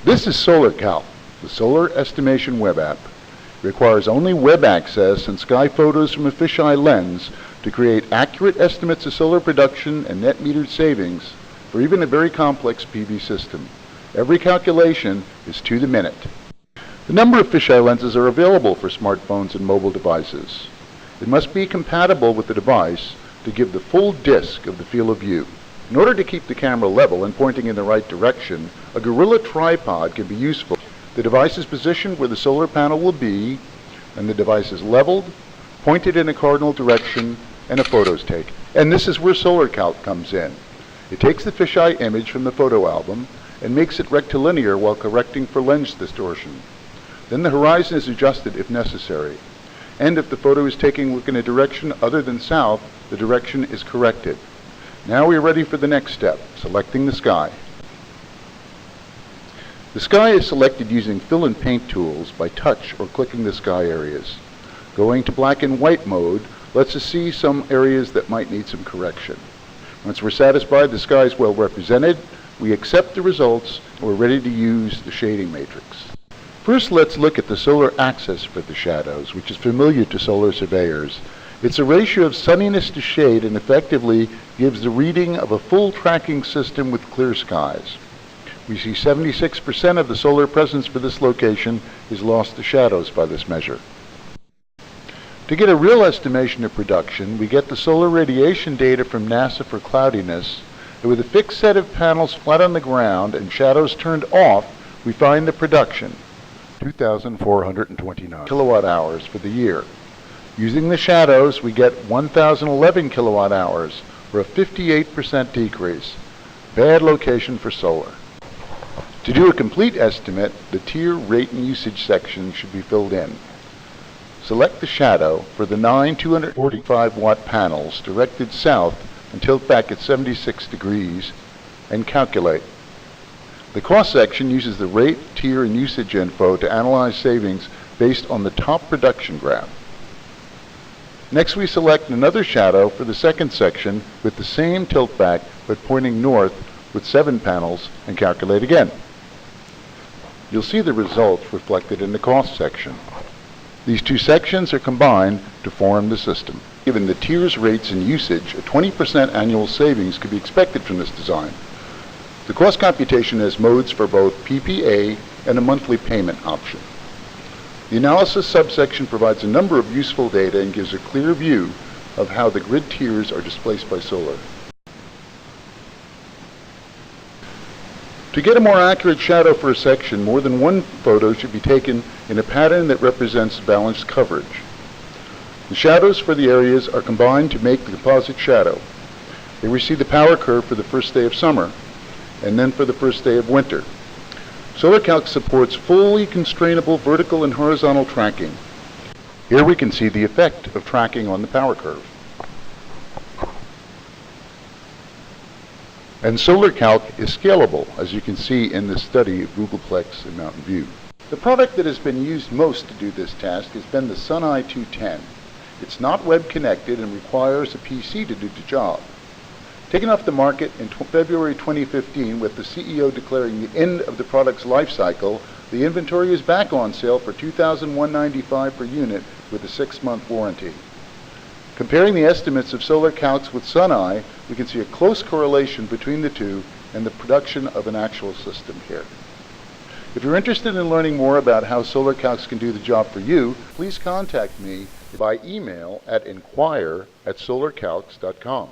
This is SolarCalX, the solar estimation web app. It requires only web access and sky photos from a fisheye lens to create accurate estimates of solar production and net metered savings for even a very complex PV system. Every calculation is to the minute. A number of fisheye lenses are available for smartphones and mobile devices. It must be compatible with the device to give the full disk of the field of view. In order to keep the camera level and pointing in the right direction, a gorilla tripod can be useful. The device is positioned where the solar panel will be, and the device is leveled, pointed in a cardinal direction, and a photo is taken. And this is where SolarCalX comes in. It takes the fisheye image from the photo album and makes it rectilinear while correcting for lens distortion. Then the horizon is adjusted if necessary. And if the photo is taken in a direction other than south, the direction is corrected. Now we are ready for the next step, selecting the sky. The sky is selected using fill and paint tools by touch or clicking the sky areas. Going to black and white mode lets us see some areas that might need some correction. Once we're satisfied the sky is well represented, we accept the results and we're ready to use the shading matrix. First, let's look at the solar axis for the shadows, which is familiar to solar surveyors. It's a ratio of sunniness to shade and effectively gives the reading of a full tracking system with clear skies. We see 76% of the solar presence for this location is lost to shadows by this measure. To get a real estimation of production, we get the solar radiation data from NASA for cloudiness, and with a fixed set of panels flat on the ground and shadows turned off, we find the production, 2,429 kilowatt hours for the year. Using the shadows, we get 1,011 kilowatt hours, or a 58% decrease. Bad location for solar. To do a complete estimate, the tier, rate, and usage section should be filled in. Select the shadow for the 9 245-watt panels directed south and tilt back at 76 degrees and calculate. The cost section uses the rate, tier, and usage info to analyze savings based on the top production graph. Next, we select another shadow for the second section with the same tilt back but pointing north with 7 panels and calculate again. You'll see the results reflected in the cost section. These two sections are combined to form the system. Given the tiers, rates, and usage, a 20% annual savings could be expected from this design. The cost computation has modes for both PPA and a monthly payment option. The analysis subsection provides a number of useful data and gives a clear view of how the grid tiers are displaced by solar. To get a more accurate shadow for a section, more than one photo should be taken in a pattern that represents balanced coverage. The shadows for the areas are combined to make the composite shadow. Here we see the power curve for the first day of summer, and then for the first day of winter. SolarCalX supports fully constrainable vertical and horizontal tracking. Here we can see the effect of tracking on the power curve. And SolarCalX is scalable, as you can see in this study of Googleplex and Mountain View. The product that has been used most to do this task has been the SunEye 210. It's not web connected and requires a PC to do the job. Taken off the market in February 2015 with the CEO declaring the end of the product's life cycle, the inventory is back on sale for $2,195 per unit with a 6-month warranty. Comparing the estimates of SolarCalX with SunEye, we can see a close correlation between the two and the production of an actual system here. If you're interested in learning more about how SolarCalX can do the job for you, please contact me by email at inquire@solarcalx.com.